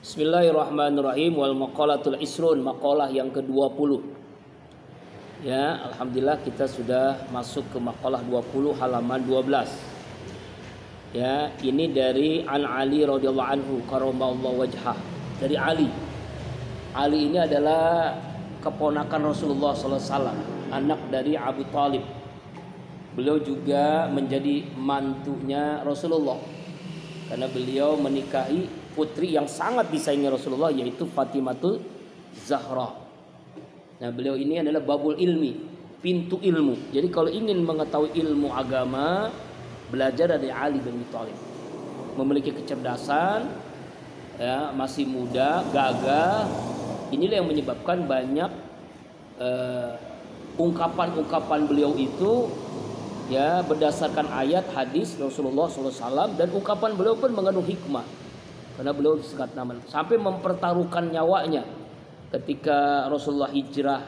Bismillahirrahmanirrahim. Wal maqalatul isrun, maqalah yang ke-20. Ya, alhamdulillah kita sudah masuk ke maqalah 20 halaman 12. Ya, ini dari An Ali radhiyallahu anhu karamallahu wajhah. Dari Ali. Ali ini adalah keponakan Rasulullah sallallahu alaihi wasallam, anak dari Abu Thalib. Beliau juga menjadi mantunya Rasulullah karena beliau menikahi putri yang sangat disayangi Rasulullah, yaitu Fatimatul Zahra. Nah, beliau ini adalah babul ilmi, pintu ilmu. Jadi kalau ingin mengetahui ilmu agama, belajar dari Ali bin Abi Thalib. Memiliki kecerdasan, ya, masih muda, gagah. Inilah yang menyebabkan banyak ungkapan-ungkapan beliau itu, ya, berdasarkan ayat hadis Rasulullah SAW, dan ungkapan beliau pun mengandung hikmah. Karena beliau sangat naman sampai mempertaruhkan nyawanya ketika Rasulullah hijrah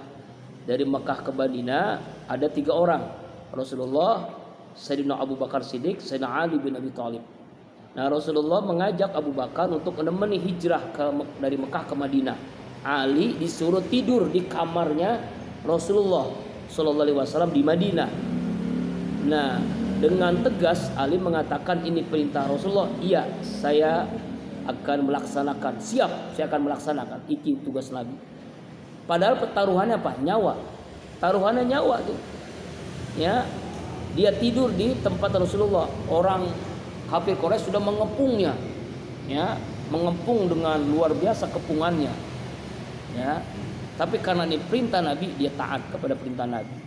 dari Mekah ke Madinah. Ada 3 orang, Rasulullah, Sayyidina Abu Bakar Siddiq, Sayyidina Ali bin Abi Thalib. Nah, Rasulullah mengajak Abu Bakar untuk menemani hijrah dari Mekah ke Madinah. Ali disuruh tidur di kamarnya Rasulullah Sallallahu Alaihi Wasallam di Madinah. Nah, dengan tegas Ali mengatakan, ini perintah Rasulullah. Iya, saya akan melaksanakan. Siap, saya akan melaksanakan. Itu tugas Nabi. Padahal pertaruhannya apa? Nyawa. Taruhannya nyawa tuh. Ya, dia tidur di tempat Rasulullah. Orang kafir Quraisy sudah mengepungnya. Ya, mengepung dengan luar biasa kepungannya. Ya, tapi karena ini perintah Nabi, dia taat kepada perintah Nabi.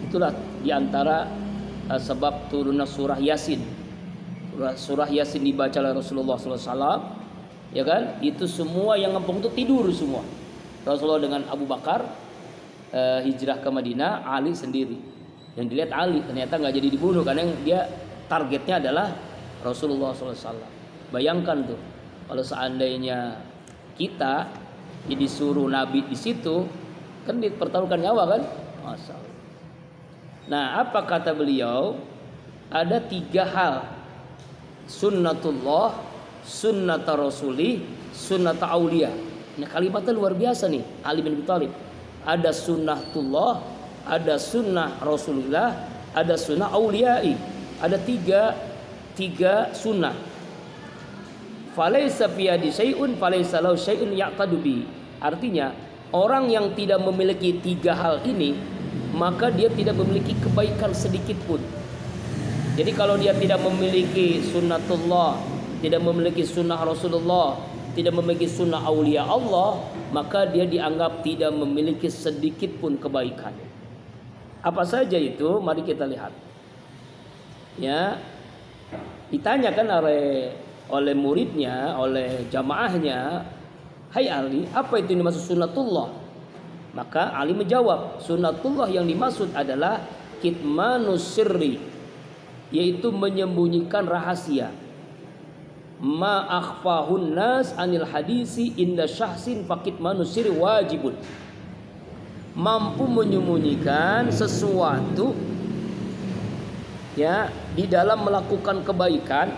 Itulah diantara sebab turunnya surah Yasin. Surah Yasin dibaca oleh Rasulullah SAW, ya kan? Itu semua yang ngepung itu tidur semua. Rasulullah dengan Abu Bakar hijrah ke Madinah, Ali sendiri. Yang dilihat Ali ternyata nggak jadi dibunuh karena yang dia targetnya adalah Rasulullah SAW. Bayangkan tuh, kalau seandainya kita disuruh Nabi di situ, kan dipertaruhkan nyawa kan? Masalah. Nah, apa kata beliau? Ada 3 hal. Sunnatullah, sunnata rasuli, sunnata aulia. Nah, kalimatnya luar biasa nih, Ali bin Abi Thalib. Ada sunnatullah, ada sunnah Rasulullah, ada sunnah auliyai. Ada tiga sunnah. Falaisa fi yadi syai'un falaisa lahu syai'un ya'tadu bi. Artinya, orang yang tidak memiliki 3 hal ini, maka dia tidak memiliki kebaikan sedikit pun. Jadi kalau dia tidak memiliki sunnatullah, tidak memiliki sunnah Rasulullah, tidak memiliki sunnah aulia Allah, maka dia dianggap tidak memiliki sedikit pun kebaikan. Apa saja itu? Mari kita lihat. Ya, ditanyakan oleh muridnya, oleh jamaahnya, "Hai Ali, apa itu yang dimaksud sunnatullah?" Maka Ali menjawab, sunnatullah yang dimaksud adalah kitmanus sirri, yaitu menyembunyikan rahasia. Ma akhfahun nas anil hadisi inda syahsin fakit manusir wajibun. Mampu menyembunyikan sesuatu, ya, di dalam melakukan kebaikan.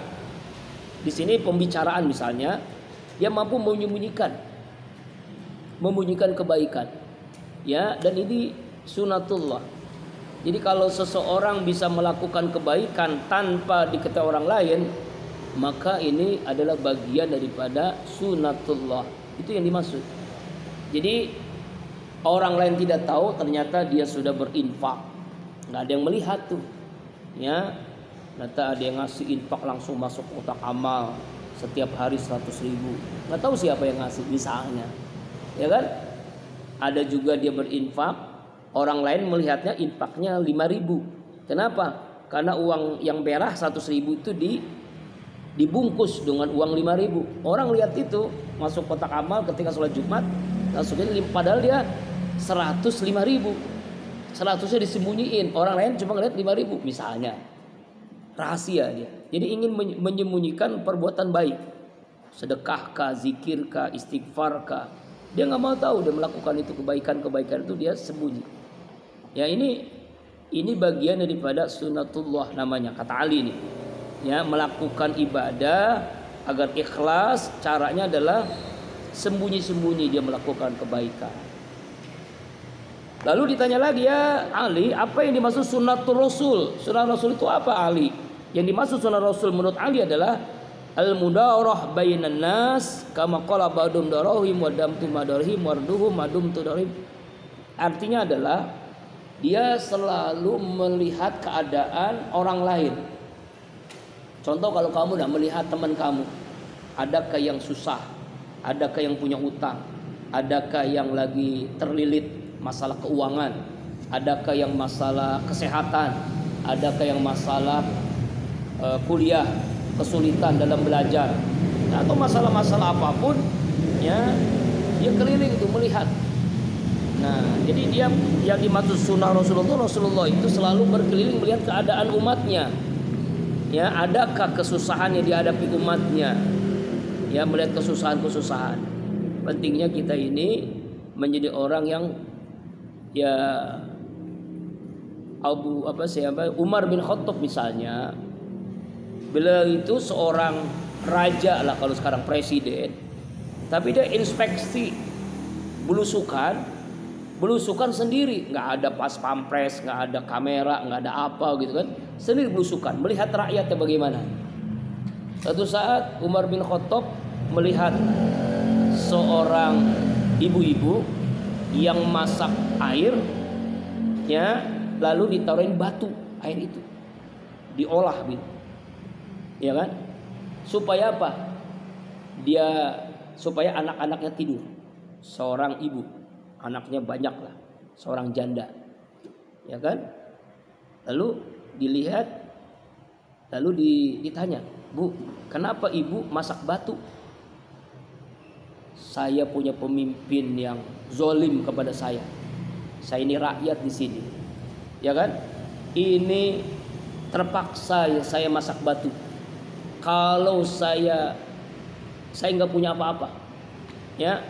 Di sini pembicaraan misalnya, dia mampu menyembunyikan kebaikan. Ya, dan ini sunatullah. Jadi kalau seseorang bisa melakukan kebaikan tanpa diketahui orang lain, maka ini adalah bagian daripada sunatullah. Itu yang dimaksud. Jadi orang lain tidak tahu, ternyata dia sudah berinfak. Nggak ada yang melihat tuh. Ya, ternyata ada yang ngasih infak langsung masuk kotak amal setiap hari 100.000. Nggak tahu siapa yang ngasih misalnya. Ya kan? Ada juga dia berinfak, orang lain melihatnya infaknya 5.000. Kenapa? Karena uang yang merah 100.000 itu dibungkus dengan uang 5.000. Orang lihat itu masuk kotak amal ketika sholat Jumat, langsung padahal dia 105.000. 100-nya disembunyiin, orang lain cuma ngeliat 5.000 misalnya. Rahasia dia. Jadi ingin menyembunyikan perbuatan baik. Sedekahkah, zikirkah, istighfarkah. Dia nggak mau tahu dia melakukan itu kebaikan itu, dia sembunyi. Ya, ini bagian daripada sunnatullah namanya, kata Ali ini. Ya, melakukan ibadah agar ikhlas, caranya adalah sembunyi-sembunyi dia melakukan kebaikan. Lalu ditanya lagi, ya Ali, apa yang dimaksud sunnatul Rasul? Sunnah Rasul itu apa, Ali? Yang dimaksud sunnah Rasul menurut Ali adalah al-mudarah bainan nas kama qala ba'dum darahim wa damtu madarhim warduhum madumtu darahim. Artinya adalah dia selalu melihat keadaan orang lain. Contoh, kalau kamu tidak melihat teman kamu, adakah yang susah, adakah yang punya utang, adakah yang lagi terlilit masalah keuangan, adakah yang masalah kesehatan, adakah yang masalah kuliah, kesulitan dalam belajar, atau masalah-masalah apapun, ya dia keliling itu melihat. Nah, jadi dia yang dimaksud sunnah Rasulullah itu selalu berkeliling melihat keadaan umatnya. Ya, adakah kesusahan yang dihadapi umatnya? Ya, melihat kesusahan-kesusahan. Pentingnya kita ini menjadi orang yang ya Umar bin Khattab misalnya, beliau itu seorang raja lah kalau sekarang presiden, tapi dia inspeksi belusukan sendiri, nggak ada pas pampres, nggak ada kamera, nggak ada apa gitu kan, sendiri belusukan melihat rakyatnya bagaimana. Satu saat Umar bin Khattab melihat seorang ibu-ibu yang masak air, ya, lalu ditaruhin batu air itu, diolah gitu, ya kan? Supaya apa? Supaya anak-anaknya tidur. Seorang ibu, anaknya banyak lah, seorang janda, ya kan? Lalu dilihat, lalu ditanya, Bu, kenapa ibu masak batu? Saya punya pemimpin yang zolim kepada saya. Saya ini rakyat di sini, ya kan? Ini terpaksa ya saya masak batu. Kalau saya nggak punya apa-apa, ya,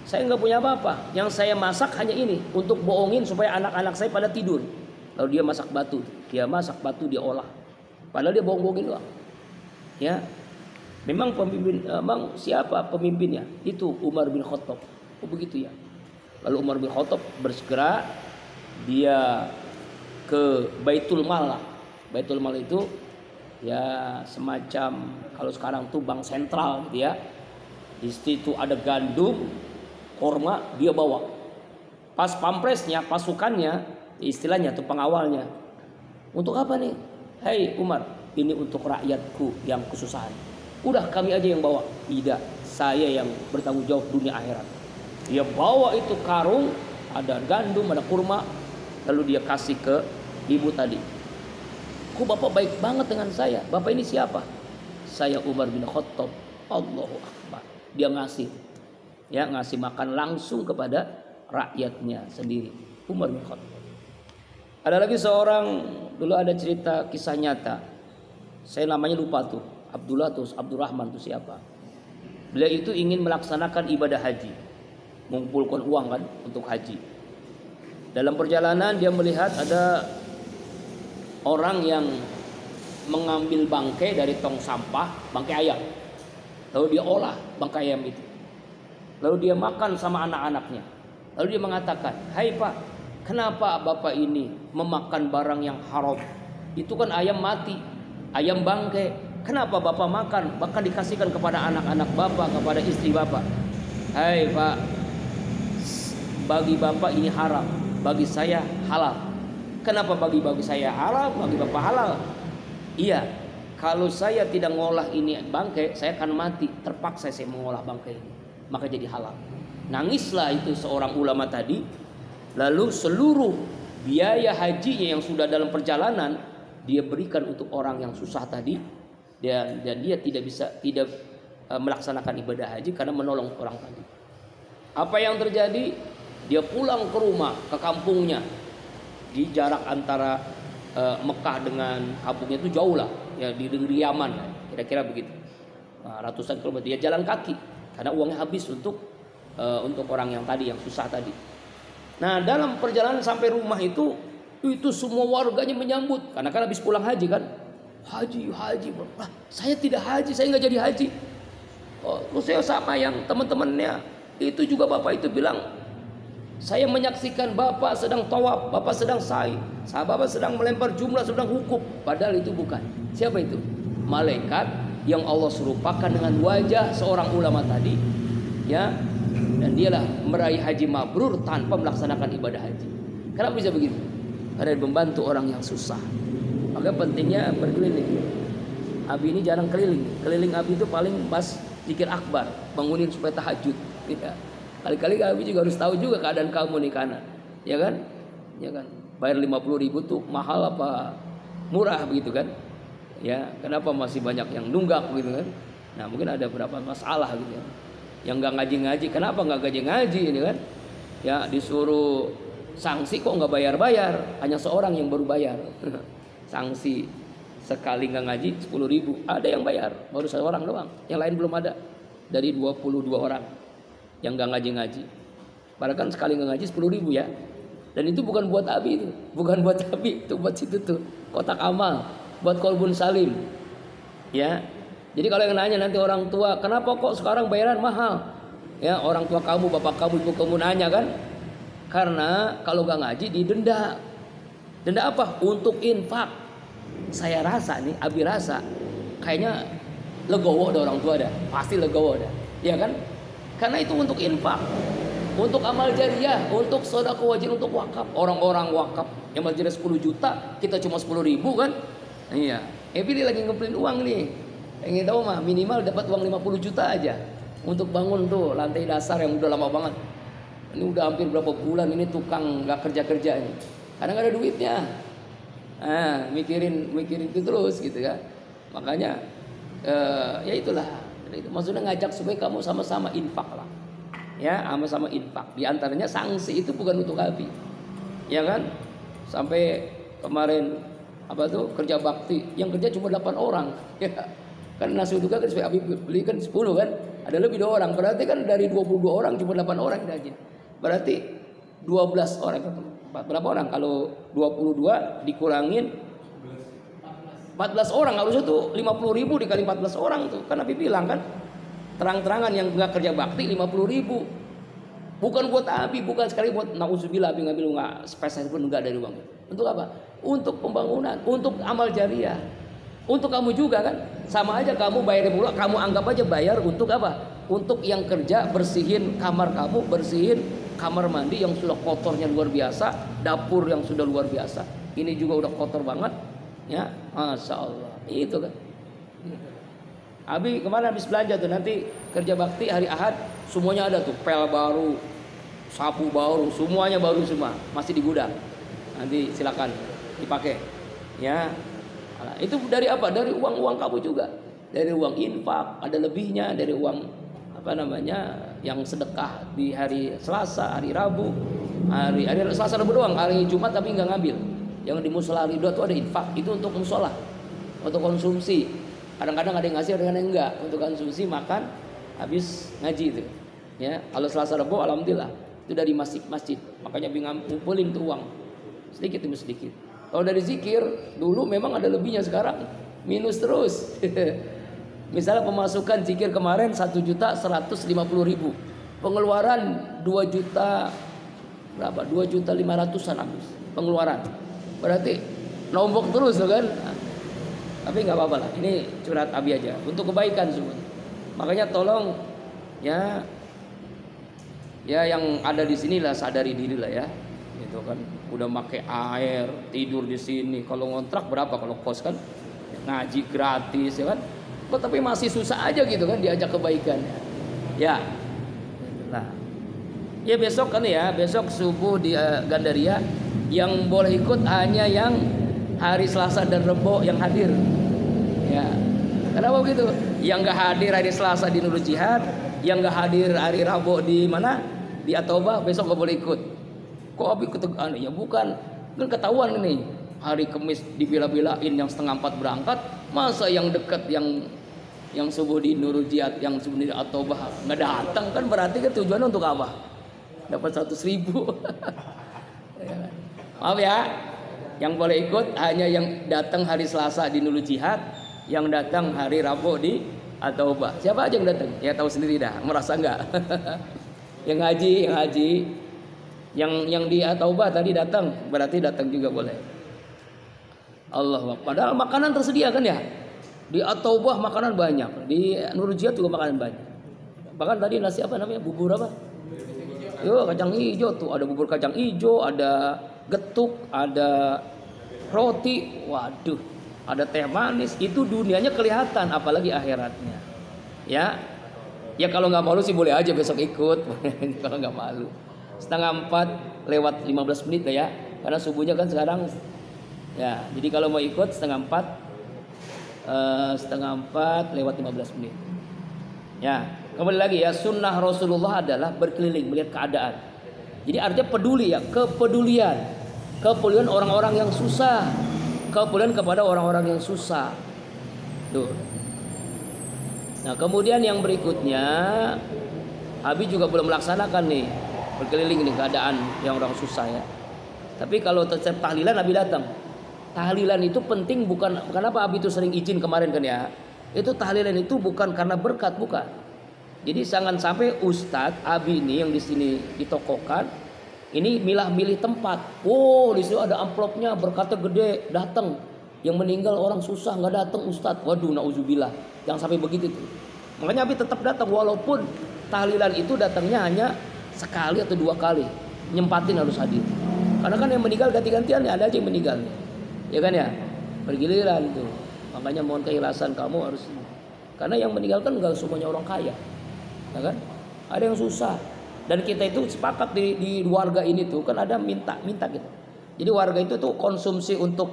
saya nggak punya apa-apa. Yang saya masak hanya ini untuk bohongin supaya anak-anak saya pada tidur. Lalu dia masak batu, dia olah. Padahal dia bohong-bohongin doang. Ya, memang siapa pemimpinnya? Itu Umar bin Khattab. Oh begitu ya. Lalu Umar bin Khattab bersegera dia ke Baitul Mal lah. Baitul Mal itu ya semacam kalau sekarang tuh bank sentral gitu ya. Di situ ada gandum, korma, dia bawa. Pas pampresnya, pasukannya, istilahnya tuh pengawalnya. Untuk apa nih? Hei Umar, ini untuk rakyatku yang kesusahan. Udah kami aja yang bawa. Tidak, saya yang bertanggung jawab dunia akhirat. Dia bawa itu karung, ada gandum, ada kurma, lalu dia kasih ke ibu tadi. Kok bapak baik banget dengan saya? Bapak ini siapa? Saya Umar bin Khattab. Allahu Akbar. Dia ngasih, ya, ngasih makan langsung kepada rakyatnya sendiri. Umar bin Khattab. Ada lagi seorang, dulu ada cerita kisah nyata. Saya namanya lupa tuh. Abdullah tuh, Abdurrahman tuh siapa? Beliau itu ingin melaksanakan ibadah haji, mengumpulkan uang kan untuk haji. Dalam perjalanan dia melihat ada orang yang mengambil bangkai dari tong sampah, bangkai ayam. Lalu dia olah bangkai ayam itu. Lalu dia makan sama anak-anaknya. Lalu dia mengatakan, "Hai Pak, kenapa Bapak ini memakan barang yang haram? Itu kan ayam mati, ayam bangkai. Kenapa Bapak makan? Bahkan dikasihkan kepada anak-anak Bapak, kepada istri Bapak." "Hai Pak, bagi Bapak ini haram, bagi saya halal." "Kenapa bagi saya halal, bagi Bapak halal?" "Iya, kalau saya tidak ngolah ini bangkai, saya akan mati. Terpaksa saya mengolah bangkai ini, maka jadi halal." Nangislah itu seorang ulama tadi. Lalu seluruh biaya hajinya yang sudah dalam perjalanan dia berikan untuk orang yang susah tadi. Dan dia tidak melaksanakan ibadah haji karena menolong orang tadi. Apa yang terjadi? Dia pulang ke rumah, ke kampungnya. Di jarak antara Mekah dengan kampungnya itu jauh lah, ya, di negeri Yaman, kira-kira begitu. Ratusan kilometer. Dia jalan kaki karena uangnya habis untuk orang yang tadi, yang susah tadi. Nah, dalam perjalanan sampai rumah itu semua warganya menyambut karena kan habis pulang haji kan. Haji. Saya tidak haji, saya nggak jadi haji. Oh, terus saya sama yang teman-temannya itu juga bapak itu bilang, saya menyaksikan bapak sedang tawaf, bapak sedang sa'i, bapak sedang melempar jumlah, sedang hukuk. Padahal itu bukan. Siapa itu? Malaikat yang Allah serupakan dengan wajah seorang ulama tadi, ya. Dan dialah meraih haji mabrur tanpa melaksanakan ibadah haji. Kenapa bisa begitu? Karena membantu orang yang susah. Maka pentingnya berkeliling. Abi ini jarang keliling. Keliling Abi itu paling pas zikir akbar, bangunin supaya tahajud. Ya. Kali-kali Abi juga harus tahu juga keadaan kamu nih kana, ya kan? Ya kan? Bayar 50.000 tuh mahal apa murah begitu kan? Ya, kenapa masih banyak yang nunggak begitu kan? Nah, mungkin ada beberapa masalah gitu ya. Yang nggak ngaji-ngaji, kenapa nggak ngaji-ngaji ini kan? Ya, disuruh sanksi kok nggak bayar-bayar, hanya seorang yang baru bayar. Sanksi sekali nggak ngaji 10.000, ada yang bayar, baru seorang doang, yang lain belum ada dari 22 orang yang nggak ngaji-ngaji. Padahal kan sekali nggak ngaji 10.000 ya. Dan itu bukan buat Abi itu, bukan buat Abi, itu buat situ tuh kotak amal, buat kolbun salim. Ya, jadi kalau yang nanya nanti orang tua, kenapa kok sekarang bayaran mahal? Ya, orang tua kamu, bapak kamu, ibu kamu nanya kan? Karena kalau nggak ngaji didenda. Denda apa? Untuk infak. Saya rasa nih, Abi rasa kayaknya legowo ada orang tua dah, pasti legowo dah, ya kan? Karena itu untuk infak, untuk amal jariah, untuk sedekah wajib, untuk wakaf. Orang-orang wakaf yang majlis 10 juta, kita cuma 10.000 kan? Iya. Dia lagi ngumpulin uang nih. Ingin tahu mah minimal dapat uang 50 juta aja untuk bangun tuh lantai dasar yang udah lama banget. Ini udah hampir berapa bulan ini tukang nggak kerja ini. Karena nggak ada duitnya. Mikirin itu terus gitu kan. Makanya ya itulah. Maksudnya ngajak supaya kamu sama-sama infak lah. Ya, sama-sama infak. Di antaranya sanksi itu bukan untuk Abi. Ya kan? Sampai kemarin apa tuh kerja bakti yang kerja cuma 8 orang. Ya. Kan nasi uduk kan supaya Abi beli kan 10 kan. Ada lebih 2 orang. Berarti kan dari 22 orang cuma 8 orang aja. Berarti 12 orang. Berapa orang? Kalau 22 dikurangin 14 orang, harusnya tuh 50.000 dikali 14 orang tuh. Kan Nabi bilang kan, terang-terangan yang nggak kerja bakti 50.000. Bukan buat Abi, bukan sekali buat nauzubillah Abi ngambil nggak spesial pun nggak dari uang. Untuk apa? Untuk pembangunan, untuk amal jariah, untuk kamu juga kan. Sama aja kamu bayar pula, kamu anggap aja bayar untuk apa? Untuk yang kerja bersihin kamar kamu, bersihin kamar mandi yang sudah kotornya luar biasa, dapur yang sudah luar biasa. Ini juga udah kotor banget. Ya, Masya Allah. Itu kan. Abi kemana habis belanja tuh, nanti kerja bakti hari Ahad semuanya ada tuh, pel baru, sapu baru, semuanya baru semua, masih di gudang. Nanti silakan dipakai. Ya. Nah, itu dari apa? Dari uang-uang kamu juga. Dari uang infak, ada lebihnya dari uang apa namanya? Yang sedekah di hari Selasa, hari Rabu, hari Selasa Rabu doang, hari Jumat tapi nggak ngambil. Yang di musola ridho itu ada infak, itu untuk musola, untuk konsumsi. Kadang-kadang ada yang ngasih, kadang-kadang enggak, untuk konsumsi makan habis ngaji itu. Ya, kalau Selasa Rabu alhamdulillah itu dari masjid. Makanya bingung ngumpulin tuh uang sedikit demi sedikit. Kalau dari zikir dulu memang ada lebihnya, sekarang minus terus. Misalnya pemasukan zikir kemarin 1.150.000, pengeluaran 2 juta berapa? 2.500.000-an habis pengeluaran. Berarti nombok terus tuh kan. Tapi nggak apa-apa lah. Ini curhat Abi aja untuk kebaikan semua. Makanya tolong ya yang ada di sini lah sadari diri lah ya. Itu kan udah pakai air, tidur di sini. Kalau ngontrak berapa? Kalau kos kan ngaji gratis ya kan. Tapi masih susah aja gitu kan diajak kebaikan. Ya. Nah. Ya besok kan ya, besok subuh di Gandaria. Yang boleh ikut hanya yang hari Selasa dan Rebo yang hadir. Ya, kenapa begitu? Yang nggak hadir hari Selasa di Nurul Jihad, yang nggak hadir hari Rabu di mana? Di Atobah, besok nggak boleh ikut. Kok Abi ikut? Ya bukan, kan ketahuan nih. Hari Kamis dibela-belain yang 3:30 berangkat, masa yang dekat yang subuh di Nurul Jihad, yang subuh di Atobah nggak datang, kan berarti kan tujuannya untuk apa? Dapat 100.000. Maaf ya. Yang boleh ikut hanya yang datang hari Selasa di Nurul Jihad, yang datang hari Rabu di At-Taubah. Siapa aja yang datang? Ya tahu sendiri dah, merasa enggak. Yang haji, yang di At-Taubah tadi datang, berarti datang juga boleh. Allah, padahal makanan tersedia kan ya? Di At-Taubah makanan banyak, di Nurul Jihad juga makanan banyak. Bahkan tadi nasi apa namanya? Bubur apa? Yo, kacang hijau tuh, ada bubur kacang hijau, ada getuk, ada roti, waduh, ada teh manis. Itu dunianya kelihatan, apalagi akhiratnya. Ya kalau nggak malu sih boleh aja besok ikut. Kalau nggak malu. 3:30 lewat 15 menit ya, karena subuhnya kan sekarang. Ya, jadi kalau mau ikut 3:30 lewat 15 menit. Ya, kembali lagi ya, sunnah Rasulullah adalah berkeliling melihat keadaan. Jadi artinya peduli ya, kepedulian orang-orang yang susah, kepedulian kepada orang-orang yang susah. Tuh. Nah, kemudian yang berikutnya, Abi juga belum melaksanakan nih berkeliling nih keadaan yang orang susah ya. Tapi kalau tetap tahlilan Abi datang. Tahlilan itu penting bukan kenapa Abi itu sering izin kemarin kan ya. Itu tahlilan itu bukan karena berkat, bukan. Jadi jangan sampai Ustadz Abi ini yang di sini ditokohkan ini milah-milih tempat. Oh, di situ ada amplopnya berkatnya gede, datang. Yang meninggal orang susah nggak datang Ustadz. Waduh, nauzubillah. Jangan sampai begitu tuh. Makanya Abi tetap datang walaupun tahlilan itu datangnya hanya sekali atau 2 kali. Nyempatin harus hadir. Karena kan yang meninggal ganti-gantian ya, ada aja yang meninggal. Ya kan ya? Bergiliran tuh. Makanya mohon keikhlasan kamu harus. Karena yang meninggal kan nggak semuanya orang kaya. Ya kan? Ada yang susah. Dan kita itu sepakat di warga ini tuh kan ada minta gitu. Jadi warga itu tuh konsumsi untuk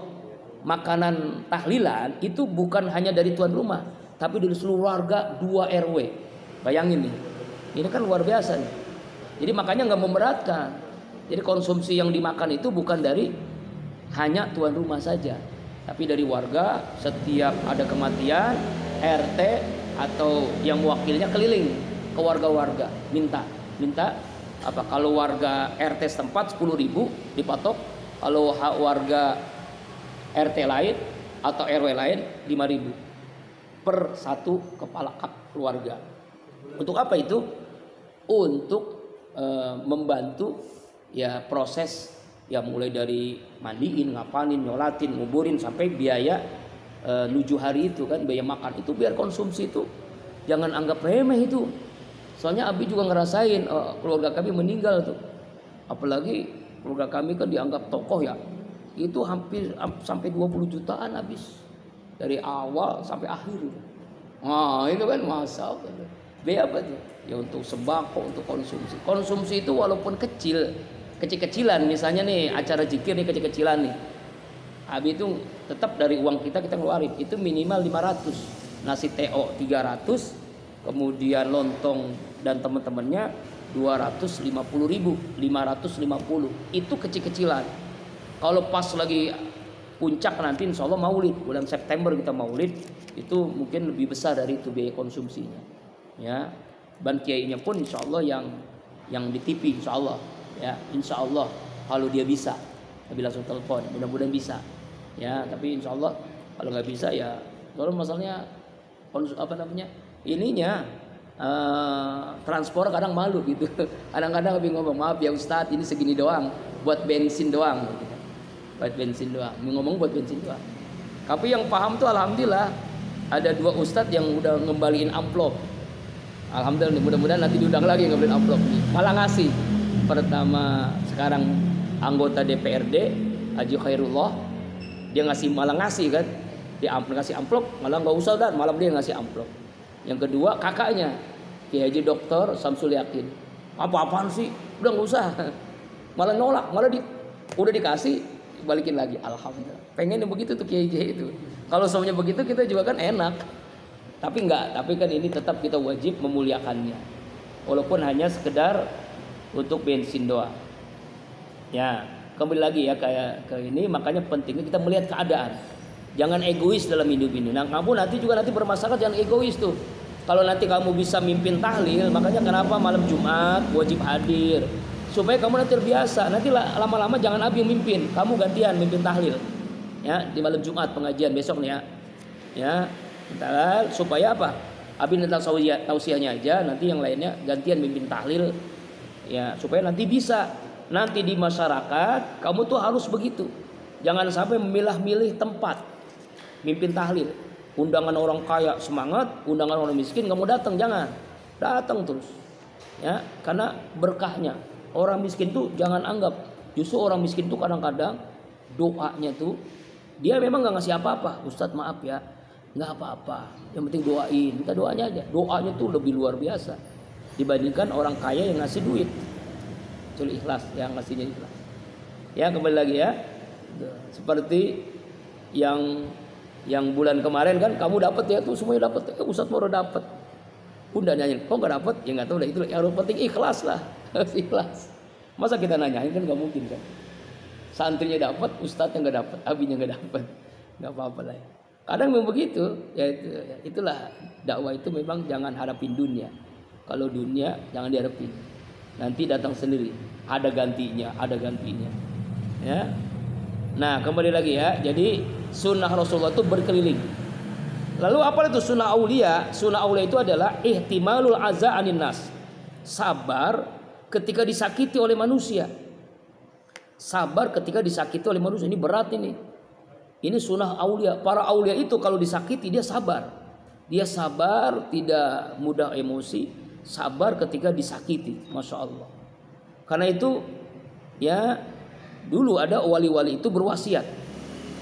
makanan tahlilan itu bukan hanya dari tuan rumah, tapi dari seluruh warga 2 RW. Bayangin nih. Ini kan luar biasa nih. Jadi makanya nggak memberatkan. Jadi konsumsi yang dimakan itu bukan dari hanya tuan rumah saja, tapi dari warga. Setiap ada kematian, RT atau yang mewakilnya keliling ke warga-warga minta apa, kalau warga RT setempat 10.000 dipatok, kalau warga RT lain atau RW lain 5.000 per satu kepala keluarga. Untuk apa itu? Untuk membantu ya proses ya, mulai dari mandiin, ngapain, nyolatin, nguburin sampai biaya 7 hari itu kan, biaya makan itu biar konsumsi itu jangan anggap remeh itu. Soalnya Abi juga ngerasain keluarga kami meninggal tuh. Apalagi keluarga kami kan dianggap tokoh ya. Itu hampir sampai 20 jutaan habis. Dari awal sampai akhir itu. Nah, itu kan masa biaya apa tuh? Ya untuk sembako, untuk konsumsi. Konsumsi itu walaupun kecil-kecilan, misalnya nih acara zikir nih kecil-kecilan nih. Abi itu tetap dari uang kita ngeluarin. Itu minimal 500. Nasi TO 300. Kemudian lontong dan teman-temannya 250.000, 550. Itu kecil-kecilan. Kalau pas lagi puncak nanti insya Allah maulid, bulan September kita maulid, itu mungkin lebih besar dari itu biaya konsumsinya. Ya, ban kiainya pun insya Allah yang di TV insya Allah. Ya, insya Allah kalau dia bisa, Nabi langsung telepon, mudah-mudahan bisa. Ya, tapi insya Allah kalau nggak bisa ya, kalau masalahnya ininya transport kadang malu gitu. Kadang-kadang lebih ngomong, maaf ya Ustadz, ini segini doang, buat bensin doang. Buat bensin doang. Ngomong buat bensin doang. Tapi yang paham tuh alhamdulillah ada 2 Ustadz yang udah ngembaliin amplop. Alhamdulillah, mudah-mudahan nanti diundang lagi ngembaliin amplop nih. Malah ngasih. Pertama sekarang anggota DPRD Haji Khairullah, dia malah ngasih kan. Dia ngasih amplop, malah nggak usah dan malam dia ngasih amplop. Yang kedua kakaknya Kiai Haji Dr. Samsul Yakin, apa-apaan sih, udah nggak usah, malah nolak, udah dikasih balikin lagi. Alhamdulillah, pengen begitu tuh Kiai itu. Kalau semuanya begitu kita juga kan enak, tapi kan ini tetap kita wajib memuliakannya, walaupun hanya sekedar untuk bensin doang. Ya, kembali lagi ya kayak ke ini, makanya pentingnya kita melihat keadaan. Jangan egois dalam hidup ini. Nah, kamu nanti bermasalah, jangan egois tuh. Kalau nanti kamu bisa mimpin tahlil, makanya kenapa malam Jumat wajib hadir. supaya kamu nanti terbiasa. Nanti lama-lama jangan Abi yang mimpin, kamu gantian mimpin tahlil. Ya, di malam Jumat pengajian besok nih ya. Ya, supaya apa? Abi tentang tausiahnya aja, nanti yang lainnya gantian mimpin tahlil. Ya, supaya nanti bisa. Nanti di masyarakat kamu tuh harus begitu. Jangan sampai memilah-milih tempat mimpin tahlil. Undangan orang kaya semangat, undangan orang miskin nggak mau datang, jangan. Datang terus. Ya, karena berkahnya. Orang miskin tuh jangan anggap, justru orang miskin tuh kadang-kadang doanya tuh dia memang nggak ngasih apa-apa. Ustadz maaf ya, nggak apa-apa. Yang penting doain, minta doanya aja. Doanya tuh lebih luar biasa dibandingkan orang kaya yang ngasih duit. Itu ikhlas, yang ngasihnya ikhlas. Ya, kembali lagi ya. Seperti yang bulan kemarin kan kamu dapat ya tuh, semuanya dapat. Ustadz baru dapat. Bunda nyanyi, kok nggak dapat? Ya nggak tahu lah, itu yang penting ikhlas lah. Ikhlas. Masa kita nanyain kan nggak mungkin kan. Santrinya dapat, ustadznya nggak dapat, abinya nggak dapat, nggak apa-apa lah ya. Kadang memang begitu, ya itulah dakwah itu memang jangan harapin dunia. Kalau dunia jangan diharapin, nanti datang sendiri. Ada gantinya, ada gantinya. Ya. Nah kembali lagi ya, jadi sunnah Rasulullah itu berkeliling. Lalu apa itu sunnah aulia? Sunnah aulia itu adalah ihtimalul aza anin nas. Sabar ketika disakiti oleh manusia. Sabar ketika disakiti oleh manusia. Ini berat ini. Ini sunnah aulia. Para aulia itu kalau disakiti dia sabar. Dia sabar, tidak mudah emosi. Sabar ketika disakiti. Masya Allah. Karena itu ya dulu ada wali-wali itu berwasiat.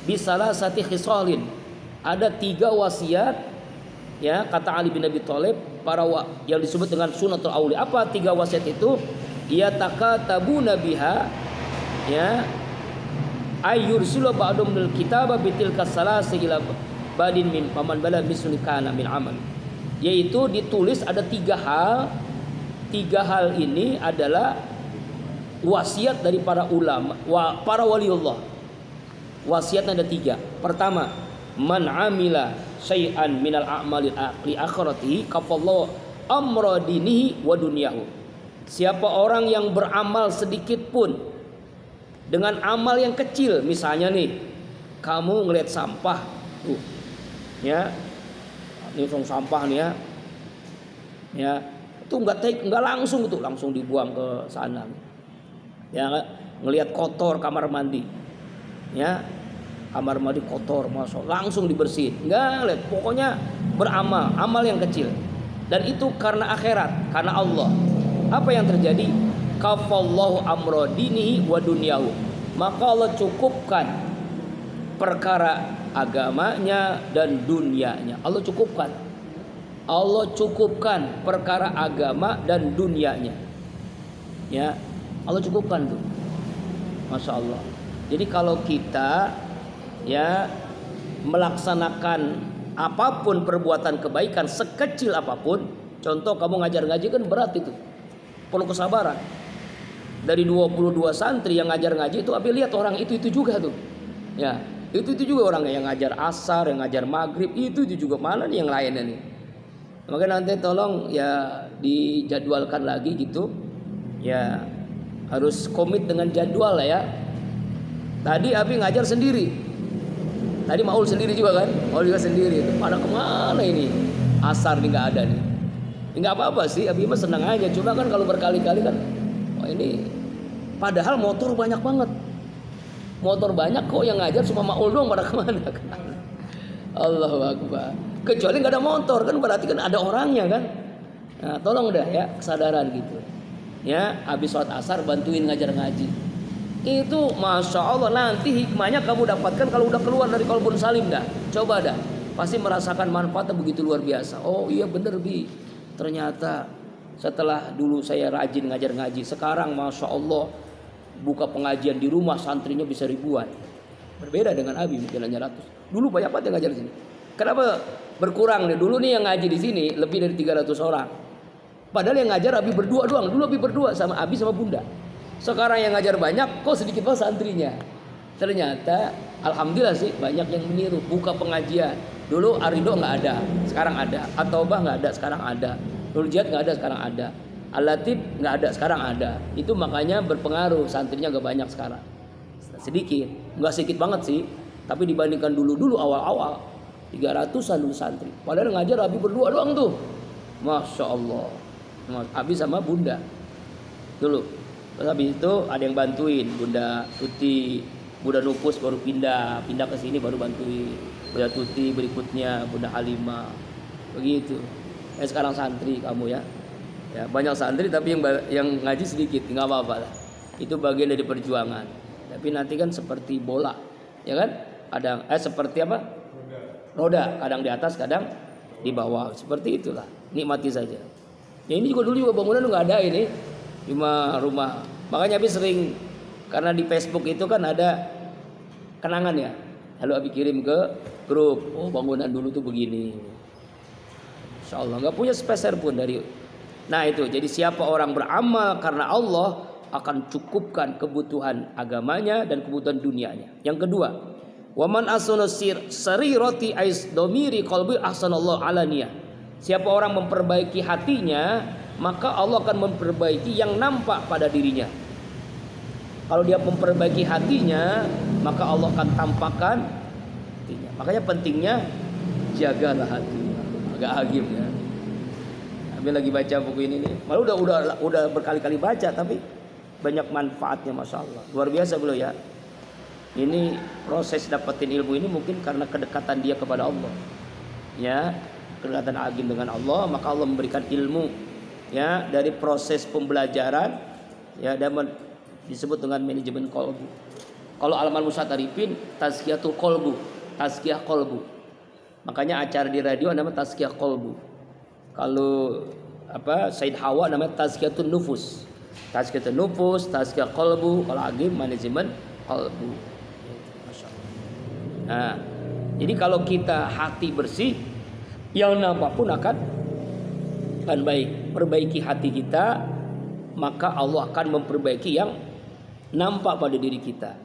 Bisalah sati khisalin. Ada 3 wasiat ya kata Ali bin Abi Thalib yang disebut dengan sunnatul aulia. Apa 3 wasiat itu? Ya takatabuna biha ya ayyursilu ba'dum lil kitaba bitilka salasi ila badin min paman bala mislikana min amal. Yaitu ditulis ada 3 hal. 3 hal ini adalah wasiat dari para ulama, para waliullah. Wasiatnya ada 3. Pertama, man amila syai'an minal a'malil li akhiratihi kafallahu amra dinihi wa dunyahu. Siapa orang yang beramal sedikit pun dengan amal yang kecil, misalnya nih kamu ngelihat sampah tuh ya, ini sampah nih ya itu nggak langsung tuh, langsung dibuang ke sana ya. Ngelihat kotor kamar mandi ya, kamar mandi kotor, masuk langsung dibersihin. Enggak, lihat, pokoknya beramal, amal yang kecil. Dan itu karena akhirat, karena Allah. Apa yang terjadi? Kafallahu amra dinihi wa dunyahu. Maka Allah cukupkan perkara agamanya dan dunianya. Allah cukupkan. Allah cukupkan perkara agama dan dunianya. Ya, Allah cukupkan tuh. Masya Allah. Jadi kalau kita ya melaksanakan apapun perbuatan kebaikan sekecil apapun, contoh kamu ngajar ngaji kan berat itu, perlu kesabaran. Dari 22 santri yang ngajar ngaji itu, Abi lihat orang itu juga tuh, ya itu juga orang yang ngajar asar, yang ngajar maghrib, itu juga mana nih yang lainnya nih. Maka nanti tolong ya dijadwalkan lagi gitu, ya harus komit dengan jadwal lah ya. Tadi Abi ngajar sendiri. Tadi Maul sendiri juga kan, Maul juga sendiri. Itu pada kemana ini? Asar nih nggak ada nih. Nggak apa-apa sih, Abi mah senang aja. Cuma kan kalau berkali-kali kan, wah ini. Padahal motor banyak banget. Motor banyak kok yang ngajar cuma Maul doang, pada kemana kan? Allahu Akbar. Kecuali nggak ada motor kan, berarti kan ada orangnya kan. Nah, tolong dah ya kesadaran gitu. Ya, habis sholat asar bantuin ngajar ngaji. Itu masya Allah, nanti hikmahnya kamu dapatkan kalau udah keluar dari qalbun salim dah. Coba dah, pasti merasakan manfaatnya begitu luar biasa. Oh iya bener Bi, ternyata setelah dulu saya rajin ngajar ngaji, sekarang masya Allah buka pengajian di rumah santrinya bisa ribuan. Berbeda dengan Abi mungkin hanya ratus. Dulu banyak banget yang ngajar di sini. Kenapa berkurang nih? Dulu nih yang ngaji di sini lebih dari 300 orang. Padahal yang ngajar Abi berdua doang. Dulu Abi berdua sama Abi sama Bunda. Sekarang yang ngajar banyak, kok sedikit banget santrinya. Ternyata alhamdulillah sih banyak yang meniru, buka pengajian. Dulu Arido nggak ada, sekarang ada. At-Taubah nggak ada, sekarang ada. Nurul Jihad nggak ada, sekarang ada. Al-Latif nggak ada, sekarang ada. Itu makanya berpengaruh, santrinya nggak banyak sekarang. Sedikit, nggak sedikit banget sih. Tapi dibandingkan dulu awal-awal 300-an dulu santri. Padahal ngajar Abi berdua doang tuh. Masya Allah. Abi sama Bunda dulu. Terus habis itu ada yang bantuin, Bunda Tuti, Bunda Nupus baru pindah ke sini baru bantuin. Bunda Tuti berikutnya, Bunda Halimah. Begitu. Sekarang santri kamu ya. Ya, banyak santri tapi yang ngaji sedikit, nggak apa-apa lah. Itu bagian dari perjuangan. Tapi nanti kan seperti bola, ya kan? Kadang seperti apa? Roda, kadang di atas, kadang di bawah. Seperti itulah. Nikmati saja. Ya ini dulu juga bangunan nggak ada ini, cuma rumah. Makanya Abi sering, karena di Facebook itu kan ada kenangan ya. Lalu Abi kirim ke grup. Oh bangunan dulu tuh begini. Insya Allah nggak punya sepeser pun dari. Nah itu, jadi siapa orang beramal karena Allah akan cukupkan kebutuhan agamanya dan kebutuhan dunianya. Yang kedua, waman asunu sarirati ais domiri qalbi ahsanallahu alaniyah. Siapa orang memperbaiki hatinya, maka Allah akan memperbaiki yang nampak pada dirinya. Kalau dia memperbaiki hatinya, maka Allah akan tampakkan hatinya. Makanya pentingnya jagalah hati. Agak agim ya. Abi lagi baca buku ini nih. Malah udah berkali-kali baca tapi banyak manfaatnya, masya Allah. Luar biasa beliau ya. Ini proses dapetin ilmu ini mungkin karena kedekatan dia kepada Allah. Ya, kedekatan agim dengan Allah, maka Allah memberikan ilmu. Ya, dari proses pembelajaran ya dan disebut dengan manajemen qalbu. Kalau Al-Man Musatarifin tazkiyatul qalbu, tazkiyah qalbu. Makanya acara di radio namanya tazkiyah qalbu. Kalau Said Hawa namanya tazkiyatun nufus. Tazkiyatun nufus, tazkiyah qalbu, kalau agim manajemen qalbu. Masyaallah. Nah, jadi kalau kita hati bersih, yang nampak pun akan baik. Perbaiki hati kita, maka Allah akan memperbaiki yang nampak pada diri kita.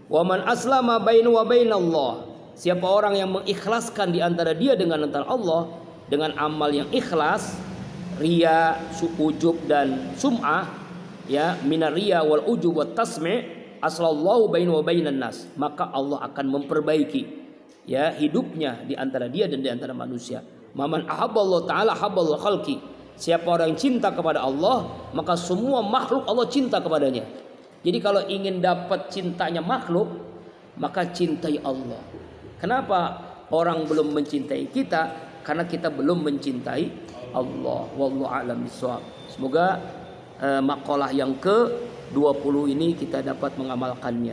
Wa man aslama bainu wa bainallah. Siapa orang yang mengikhlaskan di antara dia dengan antara Allah dengan amal yang ikhlas, riya, ujub dan sum'ah, ya, minar riya wal ujub wat tasmi', aslallahu bainu wa bainan nas. Maka Allah akan memperbaiki ya hidupnya di antara dia dan di antara manusia. Maman ahabballahu taala habballahu khalqi. Siapa orang yang cinta kepada Allah, maka semua makhluk Allah cinta kepadanya. Jadi kalau ingin dapat cintanya makhluk, maka cintai Allah. Kenapa orang belum mencintai kita? Karena kita belum mencintai Allah. Wallahu a'lam bishawab. Semoga maqalah yang ke-20 ini kita dapat mengamalkannya.